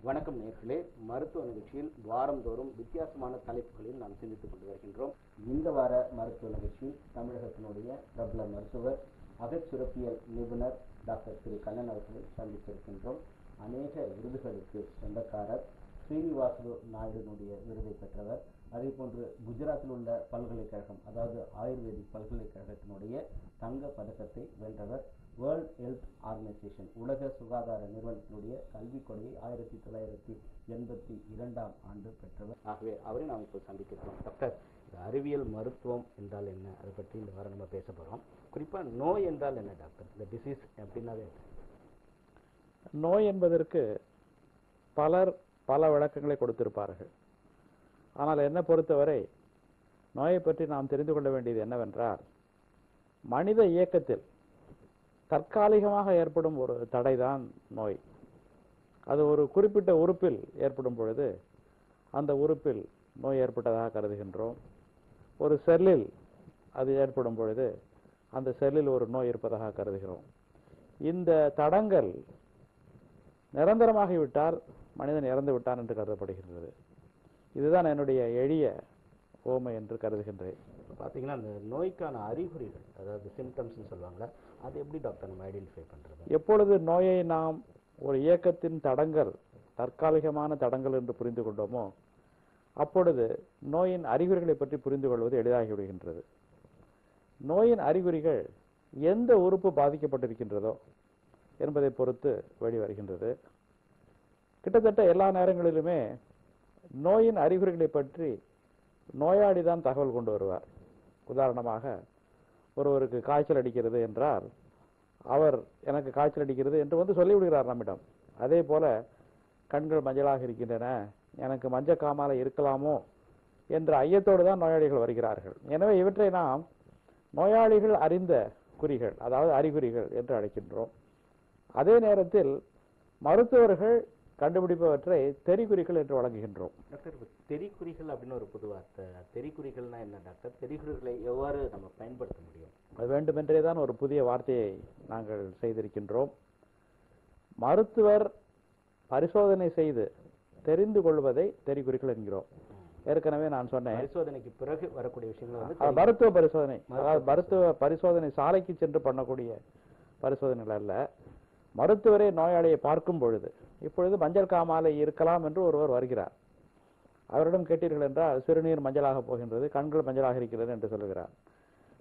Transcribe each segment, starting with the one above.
வணக்கம் நேயர்களே, மருத்துவ நிகழ்ச்சியில் வாரந்தோறும் வித்தியாசமான தலைப்புகளில் நாம் சிந்தித்துக் கொண்டு வருகின்றோம். இந்த வார மருத்துவ நிகழ்ச்சியில் தமிழகத்தினுடைய பிரபல மருத்துவர், அகச்சுரப்பியல் நிபுணர் டாக்டர் திரு கண்ணன் அவர்களை சந்தித்திருக்கின்றோம். அநேக விருதுகளுக்கு சொந்தக்காரர், ஸ்ரீனிவாசலு நாயுடுனுடைய விருதை பெற்றவர். அதே போன்று குஜராத்தில் உள்ள பல்கலைக்கழகம், அதாவது ஆயுர்வேதிக் பல்கலைக்கழகத்தினுடைய தங்க பதக்கத்தை வென்றவர். வேர்ல்ட் ஹெல்த் ஆர்கனைசேஷன், உலக சுகாதார நிறுவனத்தினுடைய கல்விக் கொடையை 1982 பெற்றவர். ஆகவே அவரை நாம் இப்போ சந்திக்கிறோம். டாக்டர், அறிவியல் மருத்துவம் என்றால் என்ன, அதை பற்றி இந்த வாரம் நம்ம பேச போகிறோம். குறிப்பாக நோய் என்றால் என்ன டாக்டர்? இந்த டிசீஸ் அப்படின்னாவே நோய் என்பதற்கு பலர் பல விளக்கங்களை கொடுத்திருப்பார்கள். ஆனால் என்னை பொறுத்தவரை நோயை பற்றி நாம் தெரிந்து கொள்ள வேண்டியது என்னவென்றால், மனித இயக்கத்தில் தற்காலிகமாக ஏற்படும் ஒரு தடைதான் நோய். அது ஒரு குறிப்பிட்ட உறுப்பில் ஏற்படும் பொழுது அந்த உறுப்பில் நோய் ஏற்பட்டதாக கருதுகின்றோம். ஒரு செல்லில் அது ஏற்படும் பொழுது அந்த செல்லில் ஒரு நோய் இருப்பதாக கருதுகிறோம். இந்த தடங்கள் நிரந்தரமாகிவிட்டால் மனிதன் இறந்து விட்டான் என்று கருதப்படுகின்றது. இதுதான் என்னுடைய எளிய ஓமை என்று கருதுகின்றேன். பார்த்தீங்கன்னா அந்த நோய்க்கான அறிகுறிகள், அதாவது சிம்டம்ஸ்ன்னு சொல்லுவாங்க, அது எப்படி டாக்டர் நம்ம ஐடென்டிஃபை பண்ணுறது? எப்பொழுது நோயை நாம் ஒரு இயக்கத்தின் தடங்கள், தற்காலிகமான தடங்கள் என்று புரிந்து கொண்டோமோ அப்பொழுது நோயின் அறிகுறிகளை பற்றி புரிந்து கொள்வது எளிதாகிவிடுகின்றது. நோயின் அறிகுறிகள் எந்த உறுப்பு பாதிக்கப்பட்டிருக்கின்றதோ என்பதை பொறுத்து வெளிவருகின்றது. கிட்டத்தட்ட எல்லா நேரங்களிலுமே நோயின் அறிகுறிகளை பற்றி நோயாளி தான் தகவல் கொண்டு வருவார். உதாரணமாக, ஒருவருக்கு காய்ச்சல் அடிக்கிறது என்றால் அவர் எனக்கு காய்ச்சல் அடிக்கிறது என்று வந்து சொல்லிவிடுகிறார் நம்மிடம். அதே போல கண்கள் மஞ்சளாக இருக்கின்றன, எனக்கு மஞ்சக்காமாலை இருக்கலாமோ என்ற ஐயத்தோடு தான் நோயாளிகள் வருகிறார்கள். எனவே இவற்றை நாம் நோயாளிகள் அறிந்த குறிகள், அதாவது அறிகுறிகள் என்று அழைக்கின்றோம். அதே நேரத்தில் மருத்துவர்கள் கண்டுபிடிப்பவற்றை தெரிகுறிகள் என்று வழங்குகின்றோம். டாக்டர், தெரிகுறிகள் அப்படின்னு ஒரு புது வார்த்தை, தெரிகுறிகள்னா என்ன டாக்டர்? தெரிகுறிகளை எவ்வாறு நம்ம பயன்படுத்த முடியும்? அது வேண்டுமென்றே தான் ஒரு புதிய வார்த்தையை நாங்கள் செய்திருக்கின்றோம். மருத்துவர் பரிசோதனை செய்து தெரிந்து கொள்வதை தெரிகுறிகள் என்கிறோம். ஏற்கனவே நான் சொன்னேன், பரிசோதனைக்கு பிறகு வரக்கூடிய விஷயங்கள் வந்து மருத்துவ பரிசோதனை, அதாவது மருத்துவ பரிசோதனை சாலைக்கு சென்று பண்ணக்கூடிய பரிசோதனைகள் அல்ல. மருத்துவரே நோயாளியை பார்க்கும் பொழுது, இப்பொழுது மஞ்சள் காமாலை இருக்கலாம் என்று ஒருவர் வருகிறார். அவரிடம் கேட்டீர்கள் என்றால் சிறுநீர் மஞ்சளாக போகின்றது, கண்கள் மஞ்சளாக இருக்கிறது என்று சொல்லுகிறார்.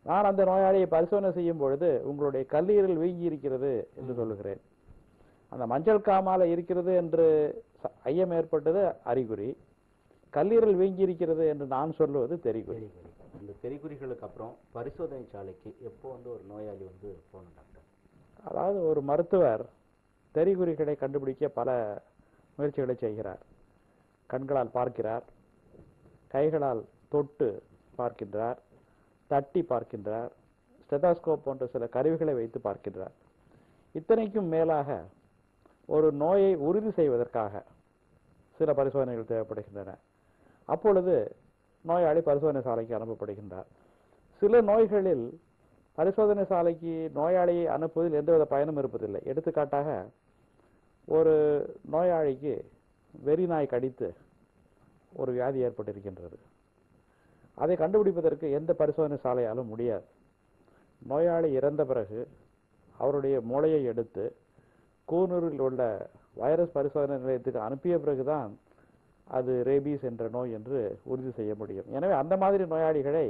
நான் அந்த நோயாளியை பரிசோதனை செய்யும் பொழுது உங்களுடைய கல்லீரல் வீங்கி இருக்கிறது என்று சொல்லுகிறேன். அந்த மஞ்சள் காமாலை இருக்கிறது என்று ஐயம் ஏற்பட்டது அறிகுறி, கல்லீரல் வீங்கி இருக்கிறது என்று நான் சொல்லுவது தெரிகுறி. இந்த தெரிகுறிகளுக்கு அப்புறம் பரிசோதனை சாலைக்கு எப்போ வந்து ஒரு நோயாளி வந்து போகணும் டாக்டர்? அதாவது ஒரு மருத்துவர் தெரிகுறிகளை கண்டுபிடிக்க பல முயற்சிகளை செய்கிறார். கண்களால் பார்க்கிறார், கைகளால் தொட்டு பார்க்கின்றார், தட்டி பார்க்கின்றார், ஸ்டெதாஸ்கோப் போன்ற சில கருவிகளை வைத்து பார்க்கின்றார். இத்தனைக்கும் மேலாக ஒரு நோயை உறுதி செய்வதற்காக சில பரிசோதனைகள் தேவைப்படுகின்றன. அப்பொழுது நோயாளி பரிசோதனை சாலைக்கு அனுப்பப்படுகின்றார். சில நோய்களில் பரிசோதனை சாலைக்கு நோயாளியை அனுப்புவதில் எந்தவித பயனும் இருப்பதில்லை. எடுத்துக்காட்டாக, ஒரு நோயாளிக்கு வெறி நாய் கடித்து ஒரு வியாதி ஏற்பட்டிருக்கின்றது. அதை கண்டுபிடிப்பதற்கு எந்த பரிசோதனை சாலையாலும் முடியாது. நோயாளி இறந்த பிறகு அவருடைய மூளையை எடுத்து கூனூரில் உள்ள வைரஸ் பரிசோதனை நிலையத்துக்கு அனுப்பிய பிறகுதான் அது ரேபீஸ் என்ற நோய் என்று உறுதி செய்ய முடியும். எனவே அந்த மாதிரி நோயாளிகளை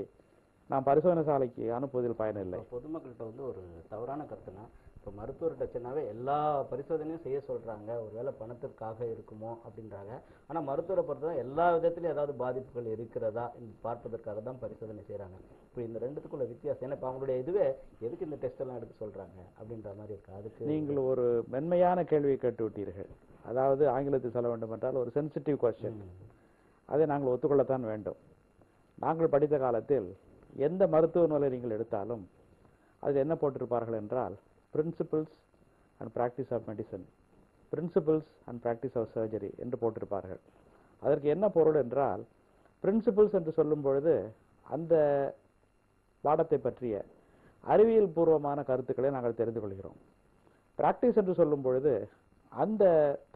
நாம் பரிசோதனை சாலைக்கு அனுப்புவதில் பயனில்லை. பொதுமக்கள்கிட்ட வந்து ஒரு தவறான கருத்துனா, இப்போ மருத்துவர்கிட்ட சொன்னாவே எல்லா பரிசோதனையும் செய்ய சொல்றாங்க, ஒருவேளை பணத்திற்காக இருக்குமோ அப்படின்றாங்க. ஆனால் மருத்துவரை பொறுத்தவரை எல்லா விதத்திலையும் ஏதாவது பாதிப்புகள் இருக்கிறதா பார்ப்பதற்காக தான் பரிசோதனை செய்கிறாங்க. இப்போ இந்த ரெண்டுத்துக்குள்ள வித்தியாசம் என்ன? இப்போ அவங்களுடைய இதுவே எதுக்கு இந்த டெஸ்ட் எல்லாம் எடுக்க சொல்றாங்க அப்படின்ற மாதிரி இருக்கு. அதுக்கு நீங்கள் ஒரு மென்மையான கேள்வியை கேட்டு விட்டீர்கள். அதாவது ஆங்கிலத்தில் சொல்ல வேண்டும் என்றால் ஒரு சென்சிட்டிவ் கொஸ்டின். அதை நாங்கள் ஒத்துக்கொள்ளத்தான் வேண்டும். நாங்கள் படித்த காலத்தில் எந்த மருத்துவ நூலை நீங்கள் எடுத்தாலும் அதில் என்ன போட்டிருப்பார்கள் என்றால், principles and practice of medicine, principles and practice of surgery என்று போட்டிருப்பார்கள். அதற்கு என்ன பொருள் என்றால், பிரின்சிபிள்ஸ் என்று சொல்லும் பொழுது அந்த பாடத்தை பற்றிய அறிவியல் பூர்வமான கருத்துக்களை நாங்கள் தெரிந்து கொள்கிறோம். பிராக்டிஸ் என்று சொல்லும் பொழுது அந்த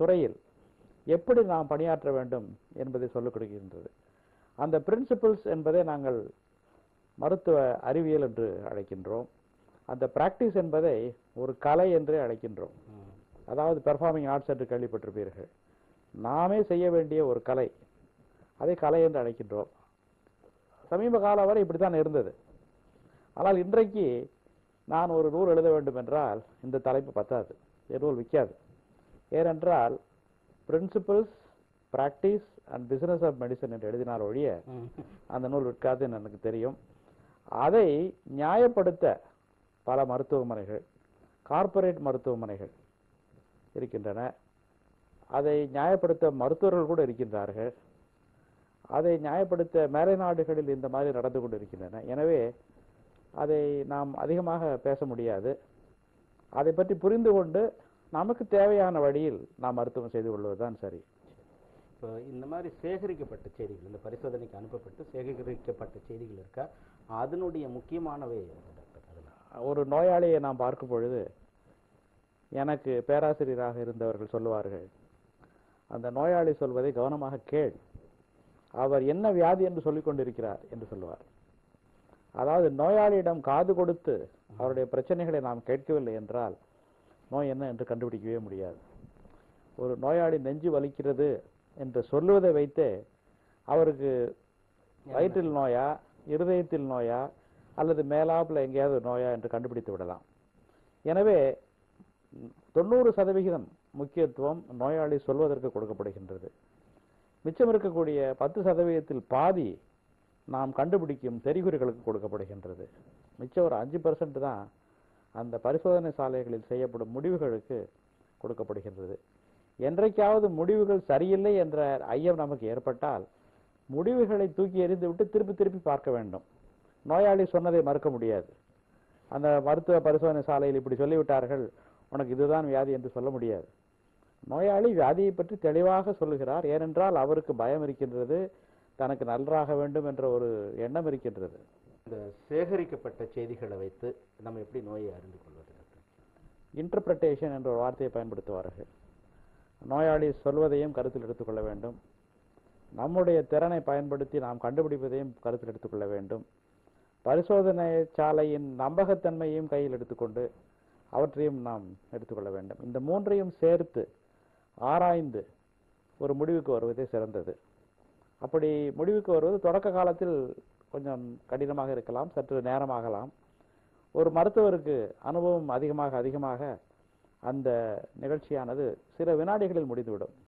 துறையில் எப்படி நாம் பணியாற்ற வேண்டும் என்பதை சொல்லிக் கொடுக்கின்றது. அந்த பிரின்சிபிள்ஸ் என்பதை நாங்கள் மருத்துவ அறிவியல் என்று அழைக்கின்றோம். அந்த பிராக்டிஸ் என்பதை ஒரு கலை என்றே அழைக்கின்றோம். அதாவது பெர்ஃபார்மிங் ஆர்ட்ஸ் என்று கேள்விப்பட்டிருப்பீர்கள். நாமே செய்ய வேண்டிய ஒரு கலை, அதை கலை என்று அழைக்கின்றோம். சமீப காலம் வரை இப்படித்தான் இருந்தது. ஆனால் இன்றைக்கு நான் ஒரு நூல் எழுத வேண்டும் என்றால் இந்த தலைப்பு பத்தாது, நூல் விற்காது. ஏனென்றால் principles, practice and business of medicine என்று எழுதினால் ஒழிய அந்த நூல் விற்காதுன்னு எனக்கு தெரியும். அதை நியாயப்படுத்த பல மருத்துவமனைகள், கார்ப்பரேட் மருத்துவமனைகள் இருக்கின்றன. அதை நியாயப்படுத்த மருத்துவர்கள் கூட இருக்கின்றார்கள். அதை நியாயப்படுத்த மேலை நாடுகளில் இந்த மாதிரி நடந்து கொண்டு இருக்கின்றன. எனவே அதை நாம் அதிகமாக பேச முடியாது. அதை பற்றி புரிந்து கொண்டு நமக்கு தேவையான வழியில் நாம் மருத்துவம் செய்து கொள்வதுதான் சரி. இப்போ இந்த மாதிரி சேகரிக்கப்பட்ட செய்திகள், இந்த பரிசோதனைக்கு அனுப்பப்பட்டு சேகரிக்கப்பட்ட செய்திகள் இருக்கா, அதனுடைய முக்கியமானவை ஒரு நோயாளியை நாம் பார்க்கும் பொழுது எனக்கு பேராசிரியராக இருந்தவர்கள் சொல்லுவார்கள், அந்த நோயாளி சொல்வதை கவனமாக கேள், அவர் என்ன வியாதி என்று சொல்லிக் கொண்டிருக்கிறார் என்று சொல்லுவார். அதாவது நோயாளியிடம் காது கொடுத்து அவருடைய பிரச்சனைகளை நாம் கேட்கவில்லை என்றால் நோய் என்ன என்று கண்டுபிடிக்கவே முடியாது. ஒரு நோயாளி நெஞ்சு வலிக்கிறது என்று சொல்லுவதை வைத்தே அவருக்கு வயிற்றில் நோயா, இருதயத்தில் நோயா, அல்லது மேலாப்பில் எங்கேயாவது நோயா என்று கண்டுபிடித்து விடலாம். எனவே 90% முக்கியத்துவம் நோயாளி சொல்வதற்கு கொடுக்கப்படுகின்றது. மிச்சம் இருக்கக்கூடிய 10% பாதி நாம் கண்டுபிடிக்கும் தெரிகுறிகளுக்கு கொடுக்கப்படுகின்றது. மிச்சம் ஒரு 5% தான் அந்த பரிசோதனை சாலைகளில் செய்யப்படும் முடிவுகளுக்கு கொடுக்கப்படுகின்றது. என்றைக்காவது முடிவுகள் சரியில்லை என்ற ஐயம் நமக்கு ஏற்பட்டால் முடிவுகளை தூக்கி எறிந்துவிட்டு திருப்பி திருப்பி பார்க்க வேண்டும். நோயாளி சொன்னதை மறுக்க முடியாது. அந்த மருத்துவ பரிசோதனை சாலையில் இப்படி சொல்லிவிட்டார்கள், உனக்கு இதுதான் வியாதி என்று சொல்ல முடியாது. நோயாளி வியாதியை பற்றி தெளிவாக சொல்லுகிறார். ஏனென்றால் அவருக்கு பயம் இருக்கின்றது, தனக்கு நன்றாக வேண்டும் என்ற ஒரு எண்ணம் இருக்கின்றது. இந்த சேகரிக்கப்பட்ட செய்திகளை வைத்து நம்ம எப்படி நோயை அறிந்து கொள்வது? இன்டர்பிரட்டேஷன் என்ற ஒரு வார்த்தையை பயன்படுத்துவார்கள். நோயாளி சொல்வதையும் கருத்தில் எடுத்துக்கொள்ள வேண்டும். நம்முடைய திறனை பயன்படுத்தி நாம் கண்டுபிடிப்பதையும் கருத்தில் எடுத்துக்கொள்ள வேண்டும். பரிசோதனை சாலையின் நம்பகத்தன்மையையும் கையில் எடுத்துக்கொண்டு அவற்றையும் நாம் எடுத்துக்கொள்ள வேண்டும். இந்த மூன்றையும் சேர்த்து ஆராய்ந்து ஒரு முடிவுக்கு வருவதே சிறந்தது. அப்படி முடிவுக்கு வருவது தொடக்க காலத்தில் கொஞ்சம் கடினமாக இருக்கலாம், சற்று நேரமாகலாம். ஒரு மருத்துவருக்கு அனுபவம் அதிகமாக அந்த நிகழ்ச்சியானது சில வினாடிகளில் முடிந்துவிடும்.